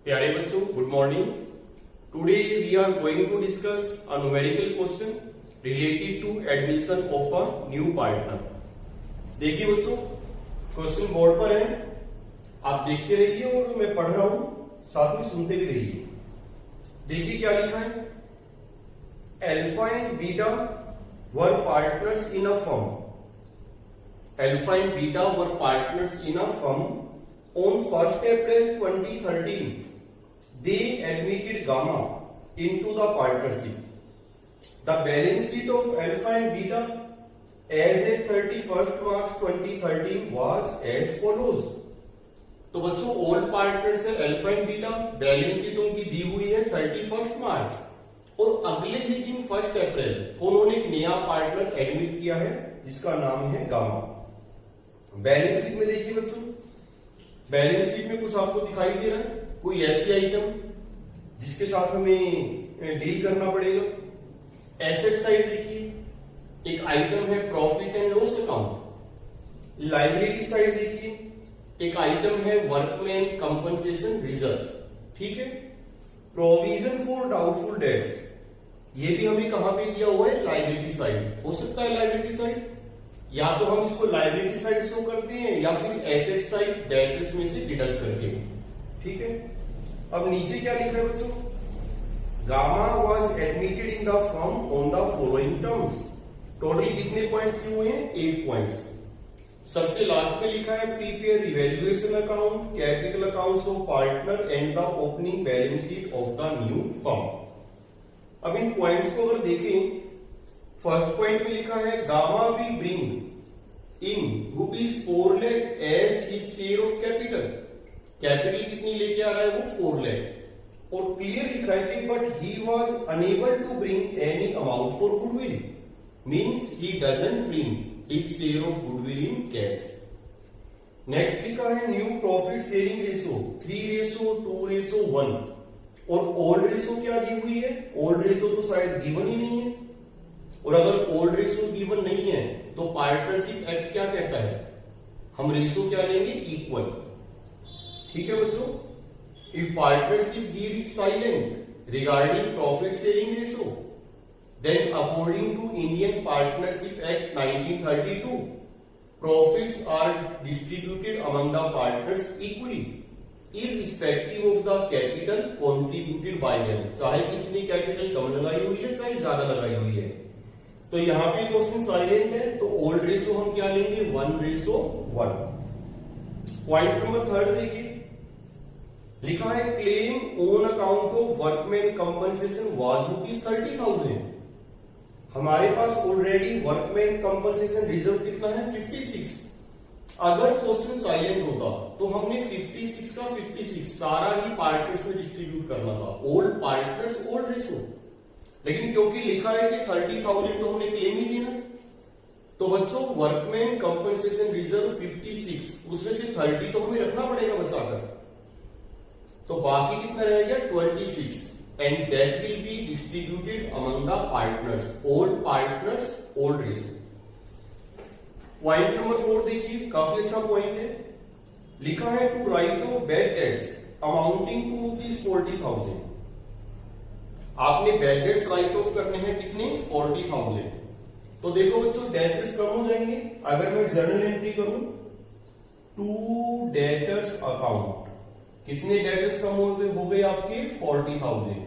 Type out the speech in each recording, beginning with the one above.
प्यारे बच्चों, good morning. Today we are going to discuss a numerical question related to admission of a new partner. देखिए बच्चों, question board पर है, आप देखते रहिए और मैं पढ़ रहा हूं, साथ में सुनते भी रहिए। देखिए क्या लिखा है। Alpha and beta were partners in a firm. Alpha and beta were partners in a firm on 1st April 2013. They admitted Gamma into the partnership. The balance sheet of Alpha and Beta as at 31st March 2013 was as follows. तो बच्चों, old partners है alpha and beta, balance sheet उनकी दी हुई है 31 मार्च और अगले ही दिन 1 अप्रैल को उन्होंने एक नया पार्टनर एडमिट किया है जिसका नाम है गामा। बैलेंस शीट में देखिए बच्चों, बैलेंस शीट में कुछ आपको दिखाई दे रहा है, कोई ऐसी आइटम जिसके साथ हमें डील करना पड़ेगा। एसेट साइड देखिए, एक आइटम है profit and loss account. Liability side देखिए, एक आइटम है वर्कमैन कंपनसेशन रिजर्व। ठीक है। प्रोविजन फॉर डाउटफुल डेट्स, ये भी हमें कहां पे दिया हुआ है, लायबिलिटी साइड। हो सकता है लायबिलिटी साइड, या तो हम इसको लायबिलिटी साइड शो करते हैं या फिर एसेट साइड डेटर्स में से डिडक्ट करके। ठीक है। अब नीचे क्या लिखा है बच्चों, gamma was admitted in the firm on the following terms. Total कितने पॉइंट्स दिए हुए हैं, 8 पॉइंट्स। सबसे लास्ट में लिखा है prepare evaluation account, capital accounts of partner and the opening balance sheet of the new firm. अब इन पॉइंट्स को अगर देखें, फर्स्ट पॉइंट में लिखा है gamma will bring in ₹4 lakh as his share of capital. Capital कितनी लेके आ रहा है, वो 4 लाख। और क्लियर लिखा है कि but he was unable to bring any amount for goodwill, means he doesn't bring his share of goodwill in cash. Next लिखा है न्यू प्रॉफिट शेयरिंग रेशो 3:2:1। और ओल्ड रेशो क्या दी हुई है, ओल्ड रेशो तो शायद गिवन ही नहीं है, और अगर ओल्ड रेशो गिवन नहीं है तो पार्टनरशिप एक्ट क्या कहता है, हम रेशो क्या लेंगे, इक्वल। ठीक है बच्चों। If partnership deed is silent regarding profit sharing ratio, then according to Indian partnership act 1932 profits are distributed among the partners equally irrespective of the capital contributed by them। चाहे किसी ने capital कम लगाई हुई है चाहे ज्यादा लगाई हुई है। तो यहां पे क्वेश्चन साइलेंट है, तो ओल्ड रेशो हम क्या लेंगे, 1:1। पॉइंट नंबर 3 देखिए, लिखा है claim on account of workman compensation was ₹30,000। हमारे पास ऑलरेडी वर्कमैन कंपनसेशन रिजर्व कितना है, 56। अगर क्वेश्चन साइलेंट होता तो हमने 56 का 56 सारा ही पार्टनर्स में डिस्ट्रीब्यूट करना था, ओल्ड पार्टनर्स ओल्ड रेशो। लेकिन क्योंकि लिखा है कि 30,000 तो हमने क्लेम ही देना, तो बच्चों वर्कमैन कंपनसेशन रिजर्व 56, उसमें से 30 तो हमें रखना पड़ेगा बचाकर, तो बाकी कितना रह गया, 26, and that will be distributed among the partners, old ratio. Point number 4 देखिए, काफी अच्छा पॉइंट है। लिखा है to write off bad debts amounting to ₹40,000। आपने बैड डेट्स राइट ऑफ करने हैं कितने, 40,000। तो देखो बच्चों, डेटर्स कम हो जाएंगे अगर मैं जर्नल एंट्री करूं टू डेटर्स अकाउंट। कितने डेटर्स कम हो गए आपके, 40,000।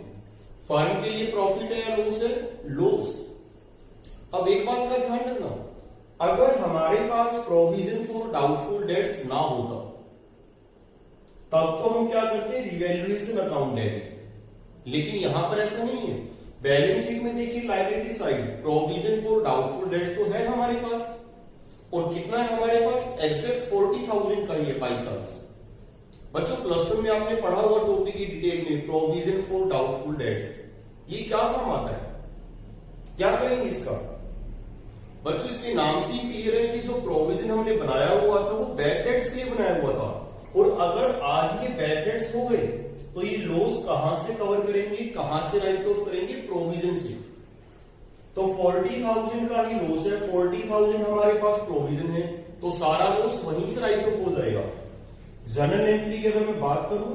फर्म के लिए प्रॉफिट है या लॉस है, लॉस। अब एक बात का ध्यान रखना, अगर हमारे पास प्रोविजन फॉर डाउटफुल डेट्स ना होता तब तो हम क्या करते, रिवैल्यूएशन अकाउंट डेट। लेकिन यहां पर ऐसा नहीं है। बैलेंस शीट में देखिए liability side provision for doubtful dates तो है हमारे पास, और कितना है हमारे पास, एग्जैक्ट 40,000 का ही है बाई चांस। बच्चों प्लस वन में आपने पढ़ा हुआ टॉपिक की डिटेल में, प्रोविजन फॉर डाउटफुल डेट्स, ये क्या काम आता है, क्या करेंगे इसका। बच्चों इसके नाम से ही क्लियर है कि जो प्रोविजन हमने बनाया हुआ था वो बैड डेट्स के लिए बनाया हुआ था, और अगर आज ये बैड डेट्स हो गए तो ये लॉस कहां से कवर करेंगे, कहां से राइट ऑफ करेंगे, प्रोविजन से। तो 40,000 का ही लॉस है, 40,000 हमारे पास प्रोविजन है, तो सारा लॉस वहीं से राइट ऑफ हो जाएगा। जर्नल एंट्री की अगर मैं बात करूं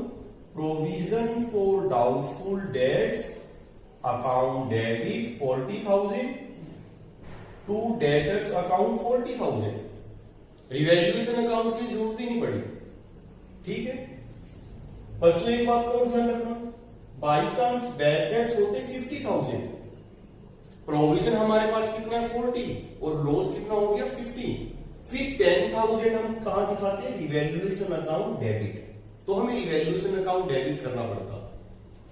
provision for doubtful debts account debit 40,000 to debtors account 40,000। Revaluation account की जरूरत ही नहीं पड़ी। ठीक है बच्चों, एक बात का और ध्यान रखना, बाई चांस बैड डेट्स होते 50,000, प्रोविजन हमारे पास कितना है 40 और लॉस कितना हो गया 50, फिर 10,000 हम कहां दिखाते हैं, रिवैल्यूएशन अकाउंट डेबिट। तो हमें रिवैल्यूएशन अकाउंट डेबिट करना पड़ता,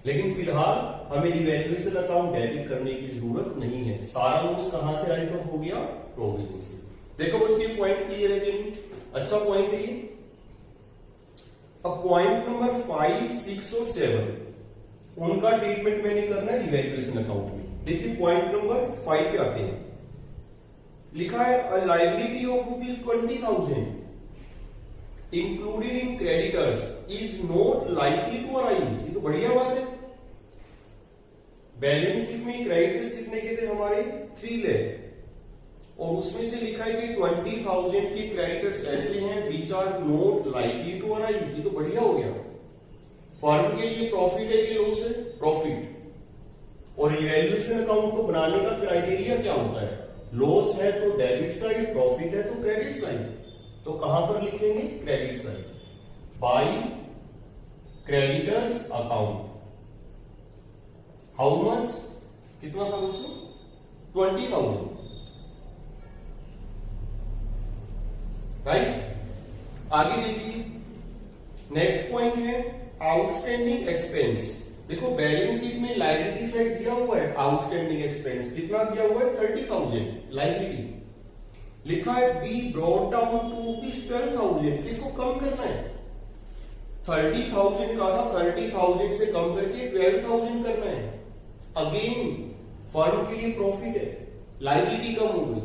लेकिन फिलहाल हमें रिवैल्यूएशन अकाउंट डेबिट करने की जरूरत नहीं है। सारा लॉस कहां से राइट ऑफ हो गया, प्रोविजन से। देखो बच्चे ये पॉइंट क्लियर है कि नहीं? अच्छा पॉइंट है ये। अब पॉइंट नंबर 5, 6 और 7 उनका ट्रीटमेंट मैंने करना है रिवैल्यूएशन अकाउंट में। देखिए पॉइंट नंबर 5 पे आते हैं। लिखा है liability of ₹20,000 included in creditors is not likely to arise. ये तो बढ़िया बात है। बैलेंस शीट में क्रेडिटर्स कितने के थे हमारे 3 लाख, और उसमें से लिखा है कि 20,000 के क्रेडिटर्स ऐसे हैं which are not likely to arise. ये तो बढ़िया हो गया। फर्म के लिए प्रॉफिट है कि लॉस है, प्रॉफिट। और इवैल्यूएशन अकाउंट को बनाने का क्राइटेरिया क्या होता है, लॉस है तो डेबिट साइड, प्रॉफिट है तो क्रेडिट साइड। तो कहां पर लिखेंगे, credit side. By creditors account how much, कितना था दोस्तों 20,000, राइट। आगे देखिए नेक्स्ट पॉइंट है आउटस्टैंडिंग एक्सपेंस। देखो बैलेंस शीट में लायबिलिटी साइड दिया हुआ है, आउटस्टैंडिंग एक्सपेंस कितना दिया हुआ है 30,000 लायबिलिटी। लिखा है बी ब्रॉट डाउन टू ₹12,000। किसको कम करना है, 30,000 का था 30,000 से कम करके 12,000 करना है। अगेन फर्म के लिए प्रॉफिट है, लायबिलिटी कम हो गई।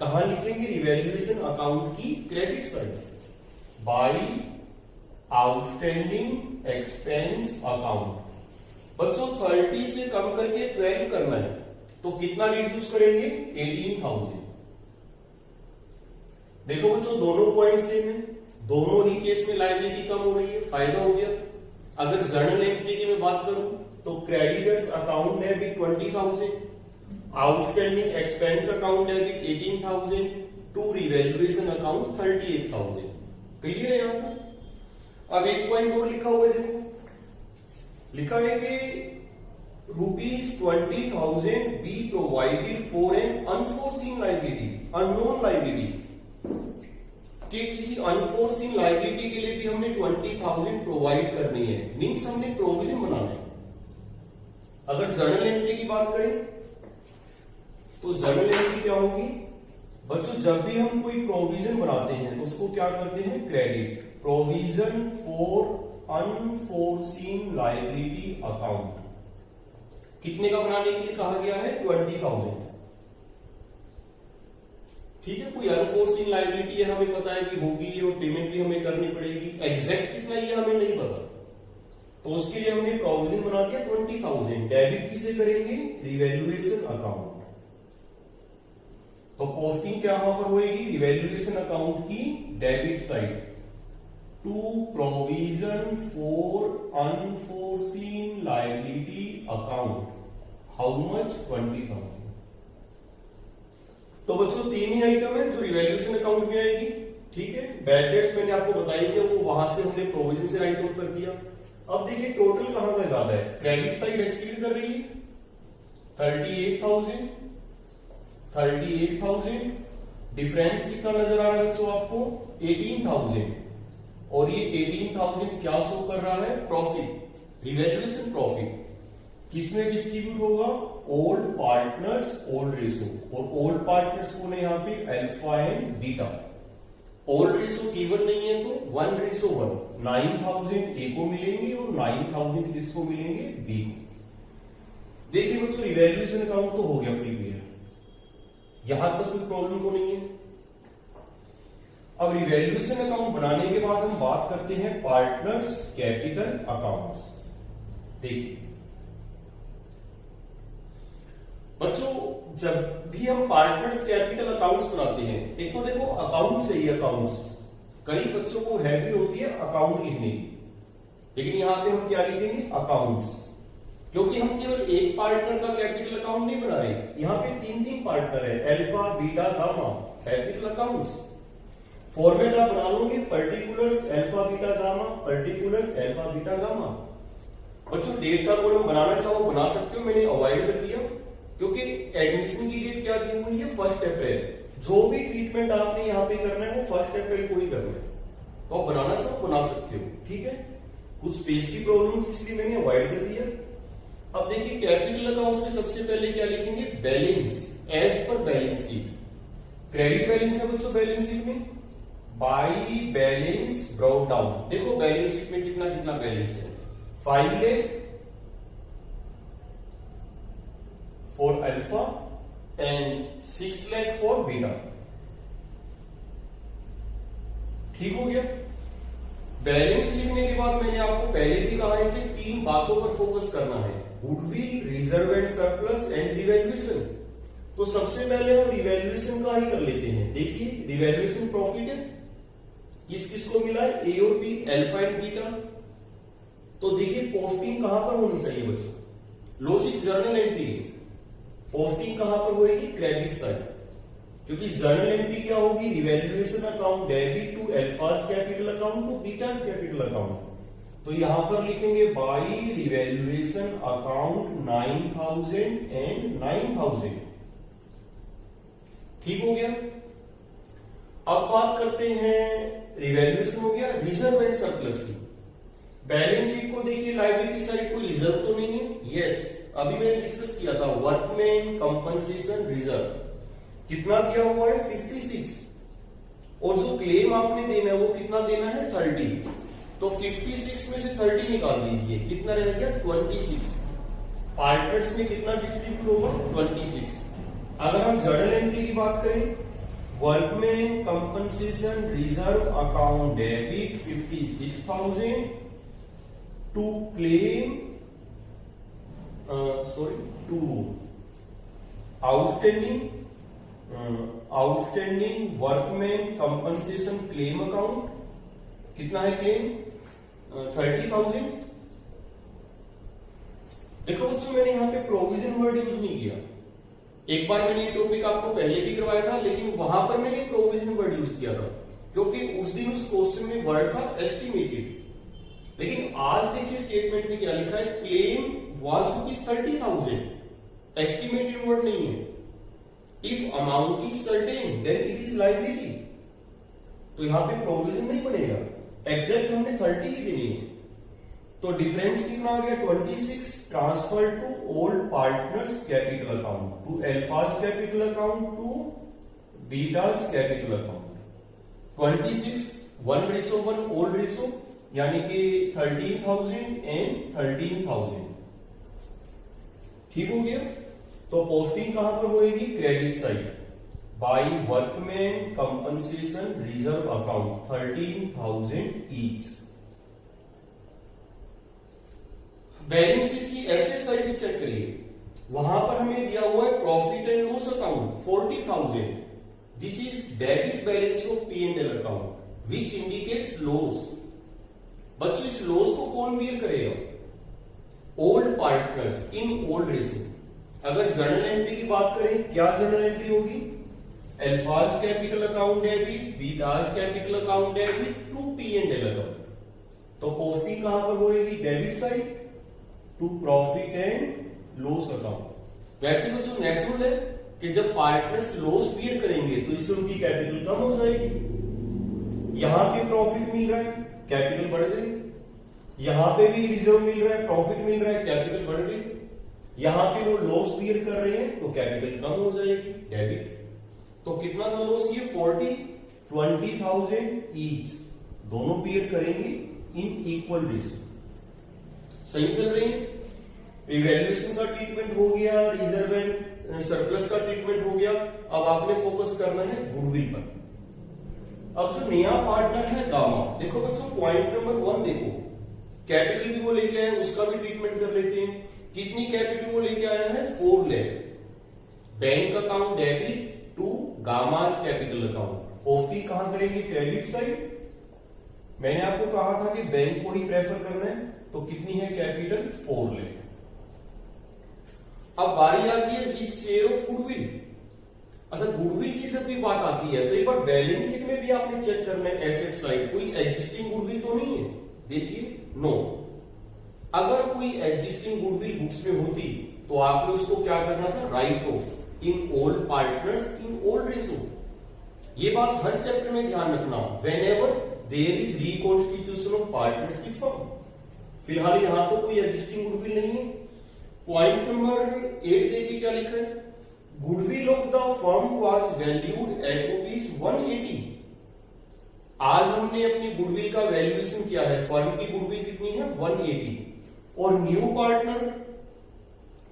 कहां लिखेंगे, रिवैल्यूएशन अकाउंट की credit side. By outstanding expense account. बच्चों 30 से कम करके 12 करना है, तो कितना रिड्यूस करेंगे 18,000। देखो बच्चों दोनों पॉइंट सेम है, दोनों ही केस में लायबिलिटी कम हो रही है, फायदा हो गया। अगर जर्नल एंट्री की मैं बात करूं तो creditors account debit 20,000, outstanding expense account debit 18,000 to revaluation account 38,000। Clear है यहां पर। अब एक पॉइंट और लिखा हुआ है, देखो लिखा है कि ₹20,000 be provided for an unforeseen liability, unknown liability. कि किसी अनफोर्सीन लायबिलिटी के लिए भी हमने 20,000 प्रोवाइड करनी है, मीन्स हमने प्रोविजन बनाना है। अगर जर्नल एंट्री की बात करें तो जर्नल एंट्री क्या होगी बच्चों, जब भी हम कोई प्रोविजन बनाते हैं तो उसको क्या करते हैं, credit provision for unforeseen liability account. कितने का बनाने के लिए कहा गया है 20,000। ठीक है, कोई अनफोर्सीन लायबिलिटी है, हमें पता है कि होगी और पेमेंट भी हमें करनी पड़ेगी, एग्जैक्ट कितना ये हमें नहीं पता, तो उसके लिए हमने प्रोविजन बना दिया 20,000। डेबिट किसे करेंगे, रिवैल्यूएशन अकाउंट। तो पोस्टिंग क्या वहां पर होगी, रिवैल्यूएशन अकाउंट की debit side to provision for unforeseen liability account. How much 20,000। तो बच्चों 3 ही आइटम है जो रिवैल्यूएशन अकाउंट में आएगी। ठीक है, बैड डेट्स मैंने आपको बताई दिया, वो वहां से हमने प्रोविजन से राइट ऑफ कर दिया। अब देखिए टोटल कहां का ज्यादा है, क्रेडिट साइड एक्सीड कर रही है 38,000। डिफरेंस कितना नजर आ रहा है बच्चों आपको 18,000, और ये 18,000 क्या शो कर रहा है, प्रॉफिट, रिवैल्यूएशन प्रॉफिट। किसमें डिस्ट्रीब्यूट होगा, ओल्ड पार्टनर्स ओल्ड रेशो, और ओल्ड पार्टनर्स को यहां पे alpha and beta. Old ratio given नहीं है तो 1:1, 9,000 ए को मिलेंगे और 9,000 किसको मिलेंगे, बी को। देखिए बच्चों रिवैल्यूएशन अकाउंट तो हो गया प्रीपेयर, यहां तक कोई प्रॉब्लम तो नहीं है। अब रिवैल्यूएशन अकाउंट बनाने के बाद हम बात करते हैं पार्टनर्स कैपिटल अकाउंट्स। देखिए बच्चों जब भी हम पार्टनर्स कैपिटल अकाउंट्स बनाते हैं, एक तो देखो अकाउंट्स है ये अकाउंट्स, कई बच्चों को हैबिट होती है अकाउंट लिखने की, लेकिन यहां पे हम क्या लिखेंगे, अकाउंट्स, क्योंकि हम केवल एक पार्टनर का कैपिटल अकाउंट नहीं बना रहे, यहां पे तीन तीन पार्टनर है, alpha beta gamma, capital accounts. Format आप बना लोगे, particulars alpha beta gamma, particulars alpha beta gamma. बच्चों डेट का कॉलम बनाना चाहो बना सकते हो, मैंने अवॉइड कर दिया क्योंकि एडमिशन की डेट क्या दी हुई है 1 अप्रैल। जो भी ट्रीटमेंट आपने यहाँ पे करना है वो 1 अप्रैल को ही करना है, तो आप बनाना चाहो बना सकते हो, ठीक है। कुछ स्पेस की प्रॉब्लम थी इसलिए मैंने अवॉइड कर दिया। अब देखिए कैपिटल अकाउंट्स में सबसे पहले क्या लिखेंगे, balance as per balance sheet. Credit balance है बच्चों बैलेंस शीट में, बाई बैलेंस ब्रॉट डाउन। देखो बैलेंस शीट में कितना कितना बैलेंस है, 5 lakh for alpha and 6 lakh for beta. ठीक हो गया। बैलेंस लिखने के बाद मैंने आपको पहले भी कहा है कि 3 बातों पर फोकस करना है, goodwill, reserve and surplus and revaluation. तो सबसे पहले हम रिवैल्यूएशन का ही कर लेते हैं। देखिए रिवैल्यूएशन प्रॉफिट है, किस किस को मिला है, ए और बी, अल्फा एंड बीटा। तो देखिए पोस्टिंग कहां पर होनी चाहिए बच्चों, लॉजिक जर्नल एंट्री, पोस्टिंग कहां पर होगी, क्रेडिट साइड, क्योंकि जर्नल एंट्री क्या होगी, रिवैल्यूएशन अकाउंट डेबिट टू अल्फाज capital account to betas capital account. तो यहां पर लिखेंगे बाई रिवैल्यूएशन अकाउंट 9000 एंड 9000। ठीक हो गया। अब बात करते हैं, रिवैल्यूएशन हो गया, रिजर्व एंड सरप्लस की। बैलेंस शीट को देखिए, लायबिलिटी साइड कोई रिजर्व तो नहीं है, यस अभी मैंने डिस्कस किया था, वर्कमैन कंपनसेशन रिजर्व कितना दिया हुआ है 56, और जो क्लेम आपने देना है वो कितना देना है 30। तो 56 में से 30 निकाल दीजिए, कितना रह गया 26। पार्टनर्स में कितना डिस्ट्रीब्यूट होगा 26। अगर हम जर्नल एंट्री की बात करें, workman compensation reserve account debit 56,000 to claim to outstanding workman compensation claim account, कितना है क्लेम 30,000। देखो बच्चों मैंने यहां पे प्रोविजन वर्ड यूज नहीं किया, एक बार मैंने ये टॉपिक आपको पहले भी करवाया था, लेकिन वहां पर मैंने प्रोविजन वर्ड यूज किया था क्योंकि उस दिन उस क्वेश्चन में वर्ड था एस्टिमेटेड। लेकिन आज देखिए स्टेटमेंट में क्या लिखा है, क्लेम वाज ₹30,000, एस्टिमेटेड वर्ड नहीं है। If amount is certain then it is liability, तो यहां पे प्रोविजन नहीं बनेगा, एग्जैक्ट हमने 30 ही देनी है। तो डिफरेंस कितना आ गया 26, transfer to old partners capital account to अल्फाज capital account to betas capital account. 26 1:1 old ratio, यानी कि 13,000 एंड 13,000। ठीक हो गया। तो पोस्टिंग कहां पर होगी, credit side, by workman compensation reserve account 13,000 each. Balance sheet की एसेट साइड भी चेक करिए, वहां पर हमें दिया हुआ है profit and loss account 40,000। This is debit balance of P&L account which indicates loss. बच्चों इस लॉस को कौन बियर करेगा, old partners in old ratio. अगर जर्नल एंट्री की बात करें, क्या जर्नल एंट्री होगी, अल्फाज capital account debit, betas capital account debit to P&L account. तो पोस्टिंग कहां पर होगी, debit side to profit and loss account. वैसे बच्चों नेचुरल है कि जब पार्टनर्स लॉस बियर करेंगे तो इससे उनकी कैपिटल कम हो जाएगी। यहां पे प्रॉफिट मिल रहा है, कैपिटल बढ़ गई, यहां पे भी रिजर्व मिल रहा है, प्रॉफिट मिल रहा है, कैपिटल बढ़ गई। यहां पे वो लॉस बियर कर रहे हैं तो कैपिटल कम हो जाएगी, डेबिट। तो कितना था लॉस, ये 20,000 ईच, दोनों बियर करेंगे इन इक्वल रेशियो। सही चल रही है। इवैल्यूएशन का ट्रीटमेंट हो गया, रिजर्व एंड सरप्लस का ट्रीटमेंट हो गया। अब आपने फोकस करना है गुडविल पर। अब जो नया पार्टनर है गामा, देखो बच्चों पॉइंट नंबर 1 देखो, कैपिटल भी वो लेके आया, उसका भी ट्रीटमेंट कर लेते हैं। कितनी कैपिटल वो लेके आया है 4 lakh. Bank account debit to Gamma's capital account. Posting कहां करेंगे, क्रेडिट साइड मैंने आपको कहा था कि बैंक को ही प्रेफर करना है, तो कितनी है कैपिटल 4 ले। अब बारी आती है इच शेयर ऑफ गुडविल। अच्छा, गुडविल की जब भी बात आती है तो एक बार बैलेंस शीट में भी आपने चेक करना है एसेट साइड, कोई एग्जिस्टिंग गुडविल तो नहीं है। देखिए नो, अगर कोई एग्जिस्टिंग गुडविल बुक्स में होती तो आपने उसको क्या करना था, write off in all partners in all ratio. ये बात हर चैप्टर में ध्यान रखना, whenever there is reconstitution of partners की फर्म। फिलहाल यहां तो कोई एग्जिस्टिंग गुडविल नहीं है। पॉइंट नंबर 8 देखिए क्या लिखा है, goodwill of the firm was valued at ₹180। आज हमने अपनी गुडविल का वैल्यूएशन किया है, फर्म की गुडविल कितनी है 180, और न्यू पार्टनर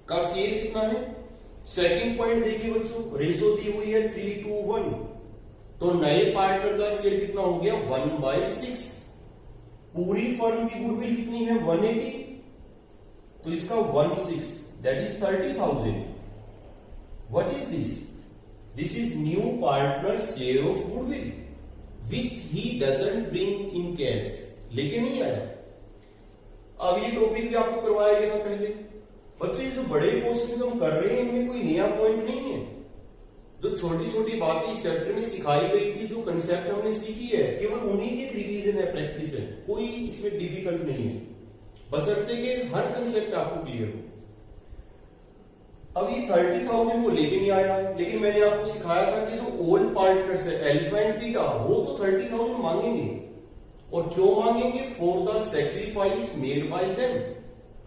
का शेयर कितना है। सेकंड पॉइंट देखिए बच्चों, रेशो दी हुई है 3:1, तो नए पार्टनर का शेयर कितना हो गया 1/6। पूरी फर्म की गुडविल कितनी है 180, तो इसका 1/6 that is 30,000। What is this? This is new partner share of goodwill which he doesn't bring in cash, लेके नहीं आया। अब ये टॉपिक भी आपको करवाया गया था पहले। बच्चे ये जो बड़े क्वेश्चन हम कर रहे हैं इनमें कोई नया पॉइंट नहीं है। जो छोटी छोटी बातें इस चैप्टर में सिखाई गई थी, जो कंसेप्ट हमने सीखी है, केवल उन्हीं की एक रिवीजन है, प्रैक्टिस है, कोई इसमें डिफिकल्ट नहीं है, बशर्ते कि हर कंसेप्ट आपको क्लियर हो। अब ये 30,000 वो लेके नहीं आया, लेकिन मैंने आपको सिखाया था कि जो ओल्ड पार्टनर्स है अल्फा एंड बीटा, वो तो 30,000 मांगेंगे। और क्यों मांगेंगे? For the sacrifice made by them.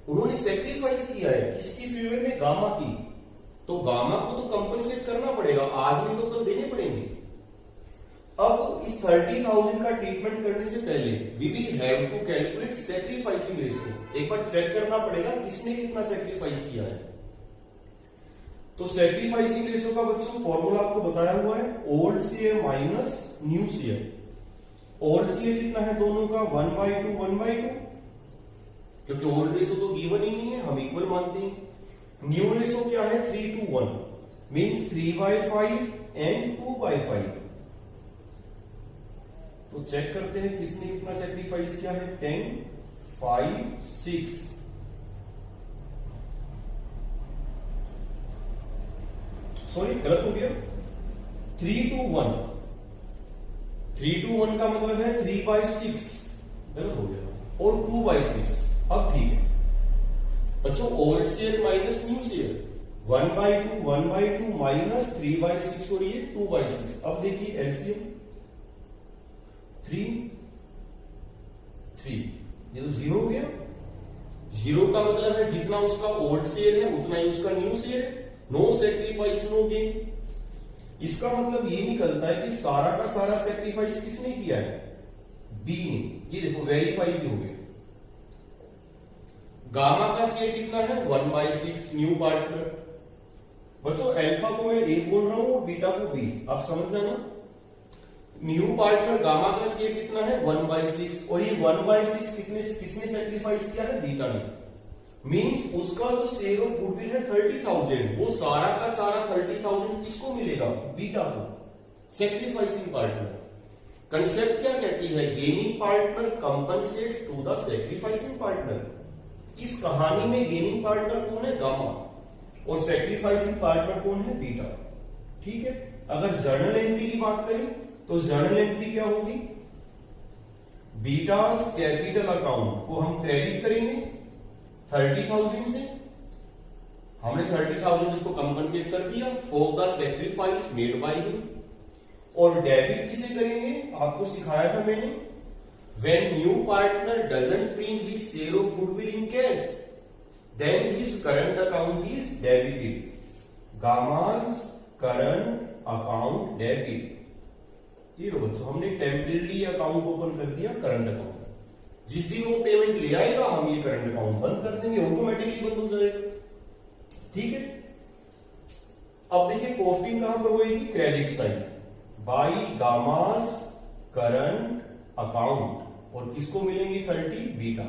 उन्होंने सेक्रीफाइस किया है किसकी फेवर में, गामा की, तो गामा को तो कंपनसेट करना पड़ेगा, आज नहीं तो कल देने पड़ेंगे। अब इस 30,000 का ट्रीटमेंट करने से पहले we will have to calculate sacrificing ratio. एक बार चेक करना पड़ेगा किसने कितना सेक्रीफाइस किया है। तो सेक्रीफाइसिंग रेशियो का बच्चों फॉर्मूला आपको बताया हुआ है, old share minus new share. Old share कितना है दोनों का 1/2 1/2, क्योंकि ओल्ड रेशियो तो गिवन ही नहीं है, हम इक्वल मानते हैं। न्यू रेशियो क्या है 3:1, मींस 3/5 एंड 2/5। तो चेक करते हैं किसने कितना सेक्रीफाइस किया है, 10 5 6। सॉरी गलत हो गया, 3:1। 3:1 का मतलब है 3/6, गलत हो गया, और 2/6। अब ठीक है बच्चों, old share minus new share, 1/2 1/2 minus 3/6 और ये 2/6। अब देखिए एलसीएम 3 3, ये तो 0 हो गया। 0 का मतलब है जितना उसका ओल्ड शेयर है उतना ही उसका न्यू शेयर है, नो सेक्रीफाइस नो गेन। इसका मतलब ये निकलता है कि सारा का सारा सेक्रीफाइस किसने किया है, बी ने। ये देखो वेरीफाई भी हो गया। गामा का शेयर कितना है 1/6 न्यू पार्टनर। बच्चों अल्फा को मैं ए बोल रहा हूं और बीटा को बी, आप समझ जाना। न्यू पार्टनर गामा का शेयर कितना है 1/6, और ये 1/6 किसने सेक्रीफाइस किया है, बीटा ने। मींस उसका जो शेयर ऑफ गुडविल है 30,000, वो सारा का सारा 30,000 किसको मिलेगा, बीटा को, सेक्रीफाइसिंग पार्टनर। कंसेप्ट क्या कहती है, gaining partner compensates to the sacrificing partner. इस कहानी में गेनिंग पार्टनर कौन है, गामा, और सेक्रीफाइसिंग पार्टनर कौन है, बीटा। ठीक है। अगर जर्नल एंट्री की बात करें तो जर्नल एंट्री क्या होगी, बीटास कैपिटल अकाउंट को हम क्रेडिट करेंगे 30,000 से। हमने 30,000 इसको कंपनसेट कर दिया for the sacrifice made by him. और डेबिट किसे करेंगे, आपको सिखाया था मैंने, when new partner doesn't bring his share of goodwill in cash, then his current account is debited. Gamma's current account debit. ये लो बच्चों, हमने टेम्परेरी अकाउंट ओपन कर दिया, करंट अकाउंट। जिस दिन वो पेमेंट ले आएगा हम ये करंट अकाउंट बंद कर देंगे, ऑटोमेटिकली बंद हो जाएगा। ठीक है। अब देखिए कॉस्टिंग कहां पर होगी, credit side, by Gamma's current account, और किसको मिलेंगे 30, बीटा।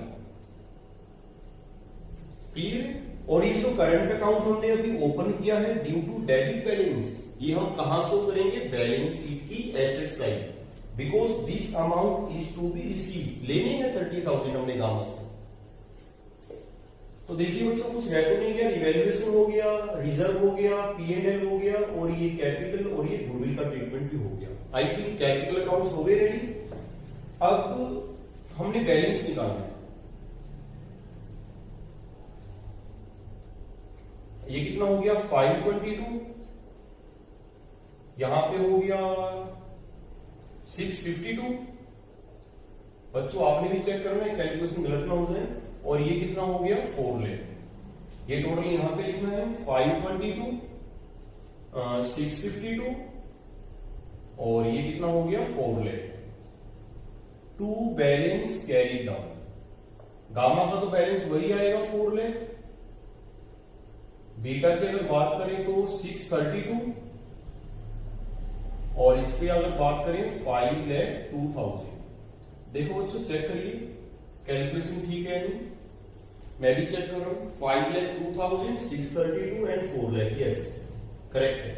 क्लियर। और ये जो करंट अकाउंट हमने अभी ओपन किया है ड्यू टू डेबिट बैलेंस, ये हम कहां शो करेंगे, बैलेंस शीट की asset side. Because this amount is to be receive, लेनी है 30,000 हमने गामा से। तो देखिए बच्चों कुछ है तो नहीं गया, इवेल्युएशन हो गया, रिजर्व हो गया, P&L हो गया, और ये कैपिटल और ये गुडविल का ट्रीटमेंट भी हो गया। आई थिंक कैपिटल अकाउंट्स हो गए रेडी। अब हमने बैलेंस निकालना है। ये कितना हो गया 522, यहां पे हो गया 652। बच्चों आपने भी चेक करना है कैलकुलेशन गलत ना हो जाए। और ये कितना हो गया 4 लाख। ये टोटल यहां पे लिखना है 522, 652 और ये कितना हो गया 4 lakh. To balance carry down, gamma का तो बैलेंस वही आएगा 4 लाख। बीटा की अगर बात करें तो 632 और इस पे अगर बात करें 5,02,000। देखो बच्चों चेक करिए कैलकुलेशन ठीक है नहीं, मैं भी चेक कर रहा हूं। 5,02,000, 632 एंड 4 लाख, यस करेक्ट है।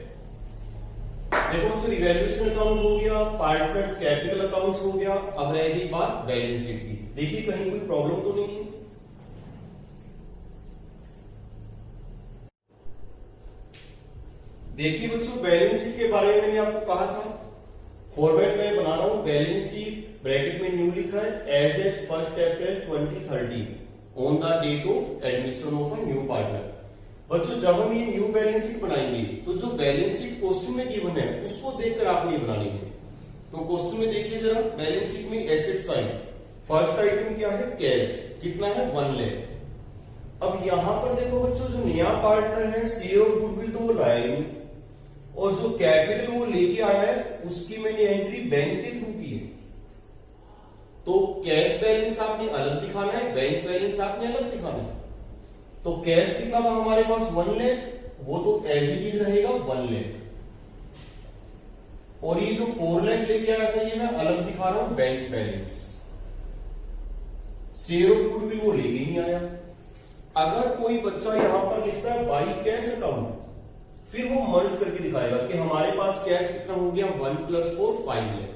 देखो बच्चों इवैल्यूएशन अकाउंट हो गया, पार्टनर्स कैपिटल अकाउंट्स हो गया। अब रहेगी बात बैलेंस शीट की। देखिए कहीं कोई प्रॉब्लम तो नहीं है। देखिए बच्चों बैलेंस शीट के बारे में मैंने आपको कहा था, फॉर्मेट में बना रहा हूं। बैलेंस शीट ब्रैकेट में न्यू लिखा है, as at 1 April 2030 on the date of admission of a new partner. बच्चों जब हम ये न्यू बैलेंस शीट बनाएंगे तो जो बैलेंस शीट क्वेश्चन में गिवन है उसको देखकर आपने बनानी है। तो क्वेश्चन में देखिए जरा, बैलेंस शीट में एसेट साइड फर्स्ट आइटम क्या है कैश, कितना है 1 लाख। अब यहां पर देखो बच्चों जो नया पार्टनर है शेयर ऑफ गुडविल तो वो लाया ही नहीं, और जो कैपिटल वो लेके आया है उसकी मैंने एंट्री बैंक के थ्रू की है। तो कैश बैलेंस आपने अलग दिखाना है, बैंक बैलेंस आपने अलग दिखाना है। तो कैश कितना था हमारे पास 1 लाख, वो तो एज इट इज रहेगा 1 लाख। और ये जो 4 लाख लेके आया था ये मैं अलग दिखा रहा हूं bank balance. Share of goodwill वो लेके नहीं आया। अगर कोई बच्चा यहां पर लिखता है बाई कैश अकाउंट, फिर वो मर्ज करके दिखाएगा कि हमारे पास कैश कितना हो गया 1 + 4 5 लाख।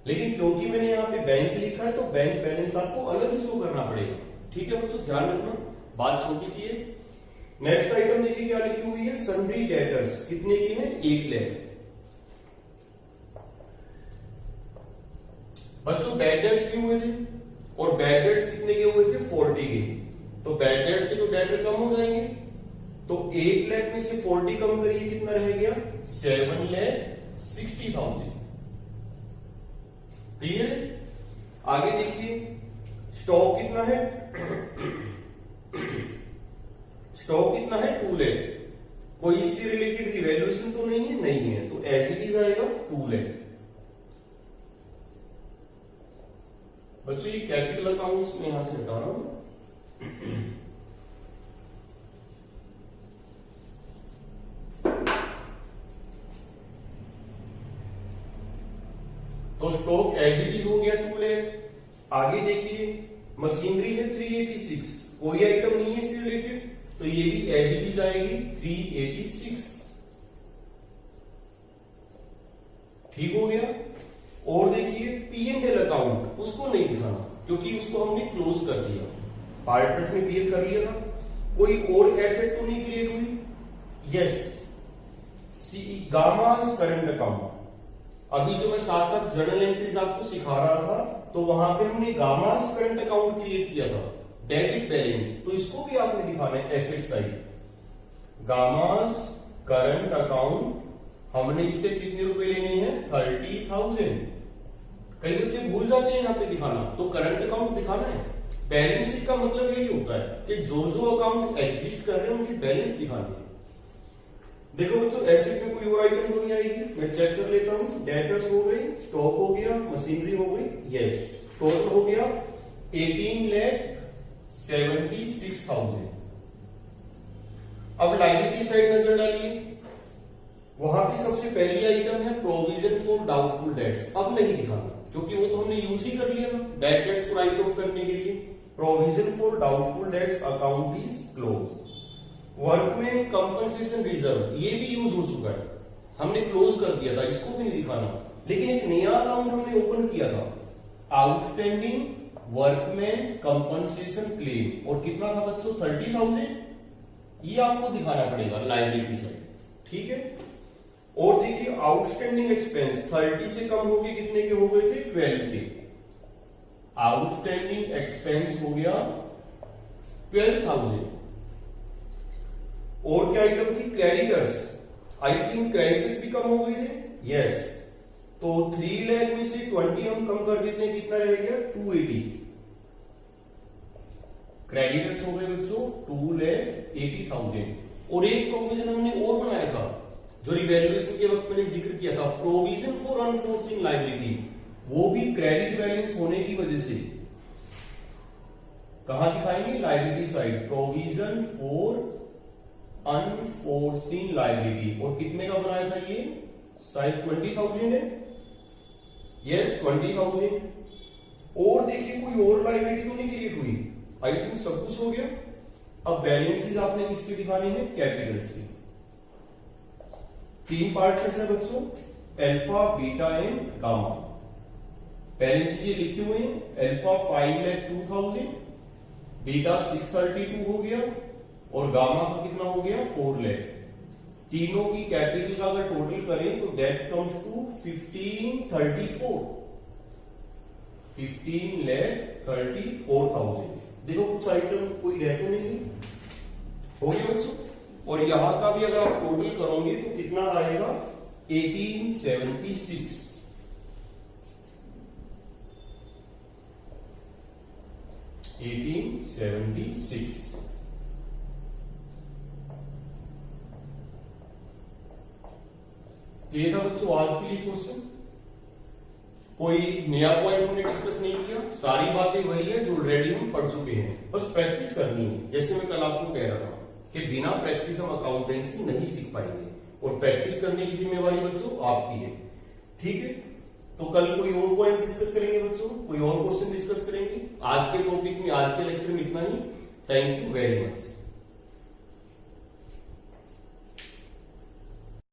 लेकिन क्योंकि मैंने यहाँ पे बैंक लिखा है तो बैंक बैलेंस आपको अलग ही शो करना पड़ेगा। ठीक है बच्चों ध्यान रखना, बात छोटी सी है। नेक्स्ट आइटम देखिए क्या लिखी हुई है, सन्ड्री डेटर्स कितने की है 1 लाख। बच्चों बैड डेट्स भी हुए थे और बैड डेट्स कितने के हुए थे 40 के। तो बैड डेट से तो डेटर कम हो जाएंगे, तो 1 लाख में से 40 कम करिए कितना रह गया 7,60,000। क्लियर है। आगे देखिए स्टॉक कितना है स्टॉक कितना है 2 लाख। कोई इससे रिलेटेड रिवैल्यूएशन तो नहीं है, नहीं है, तो एज इट इज आएगा 2 लाख। बच्चों ये कैपिटल अकाउंट्स में यहां से हटा रहा हूं। तो स्टॉक एज इट इज हो गया 2 लाख। आगे देखिए मशीनरी है 386, कोई आइटम नहीं है इससे रिलेटेड, तो ये भी एज इट इज आएगी 386। ठीक हो गया। और देखिए P&L अकाउंट उसको नहीं दिखाना क्योंकि उसको हमने क्लोज कर दिया, पार्टनर्स ने क्लियर कर लिया था। कोई और एसेट तो नहीं क्रिएट हुई, यस गामास करंट अकाउंट। अभी जो मैं साथ साथ जर्नल एंट्रीज आपको सिखा रहा था तो वहां पे हमने गामास करंट अकाउंट क्रिएट किया था, डेबिट बैलेंस, तो इसको भी आपने दिखाना है एसेट साइड। गामास करंट अकाउंट हमने इससे कितने रुपए लेने हैं 30,000। कई बच्चे भूल जाते हैं यहाँ पे दिखाना, तो करंट अकाउंट दिखाना है। बैलेंस शीट का मतलब यही होता है कि जो जो अकाउंट एग्जिस्ट कर रहे हैं उनकी बैलेंस दिखानी है। देखो बच्चों एसेट में कोई और आइटम तो नहीं आएगी, मैं चेक कर लेता हूं। डेटर्स हो गई, स्टॉक हो गया, मशीनरी हो गई, यस टोटल हो गया 18,76,000। अब लायबिलिटी साइड नजर डालिए, वहां पे सबसे पहली आइटम है प्रोविजन फॉर डाउटफुल डेट्स। अब नहीं दिखाना क्योंकि वो तो हमने यूज ही कर लिया था बैड डेट्स को राइट ऑफ करने के लिए। Provision for doubtful debts account is close. Workman compensation reserve ये भी यूज हो चुका है, हमने क्लोज कर दिया था, इसको भी नहीं दिखाना। लेकिन एक नया अकाउंट हमने ओपन किया था, आउटस्टैंडिंग वर्कमैन कंपनसेशन क्लेम, और कितना था बच्चों 30,000। ये आपको दिखाना पड़ेगा लायबिलिटी साइड, ठीक है। और देखिए आउटस्टैंडिंग एक्सपेंस 30 से कम हो गए, कितने के हो गए थे 12 के। आउटस्टैंडिंग एक्सपेंस हो गया 12,000। और क्या आइटम थी, क्रेडिटर्स, आई थिंक क्रेडिटर्स भी कम हो गए थे, यस। तो 3 लाख में से 20 हम कम कर देते हैं, कितना रह गया 280। क्रेडिटर्स हो गए बच्चों 2,80,000। और एक प्रोविजन हमने और बनाया था, जो रिवैल्यूएशन के वक्त मैंने जिक्र किया था, प्रोविजन फॉर अनफोर्सिन लायबिलिटी, वो भी क्रेडिट बैलेंस होने की वजह से कहां दिखाएंगे, liability side, provision for unforeseen liability. और कितने का बनाया था ये, शायद 20,000 है, यस 20,000। और देखिए कोई और लायबिलिटी तो नहीं क्रिएट हुई, आई थिंक सब कुछ हो गया। अब बैलेंसेस आपने किसके दिखाने हैं, कैपिटल्स के। 3 पार्ट्स है बच्चों, alpha beta and gamma. Balances ये लिखे हुए हैं, अल्फा 5,02,000, बीटा 632 हो गया, और गामा का कितना हो गया 4 लाख। तीनों की कैपिटल का अगर टोटल करें तो दैट कम्स टू 15,34, 15,34,000। देखो कुछ आइटम कोई रहते नहीं हो गया बच्चों। और यहां का भी अगर आप टोटल करोगे तो कितना आएगा 1876। ये था बच्चों आज के लिए क्वेश्चन। कोई नया पॉइंट हमने डिस्कस नहीं किया, सारी बातें वही है जो ऑलरेडी हम पढ़ चुके हैं, बस प्रैक्टिस करनी है। जैसे मैं कल आपको कह रहा था कि बिना प्रैक्टिस हम अकाउंटेंसी नहीं सीख पाएंगे, और प्रैक्टिस करने की जिम्मेवारी बच्चों आपकी है, ठीक है। तो कल कोई और पॉइंट डिस्कस करेंगे बच्चों, कोई और क्वेश्चन डिस्कस करेंगे। आज के टॉपिक में, आज के लेक्चर में इतना ही। Thank you very much.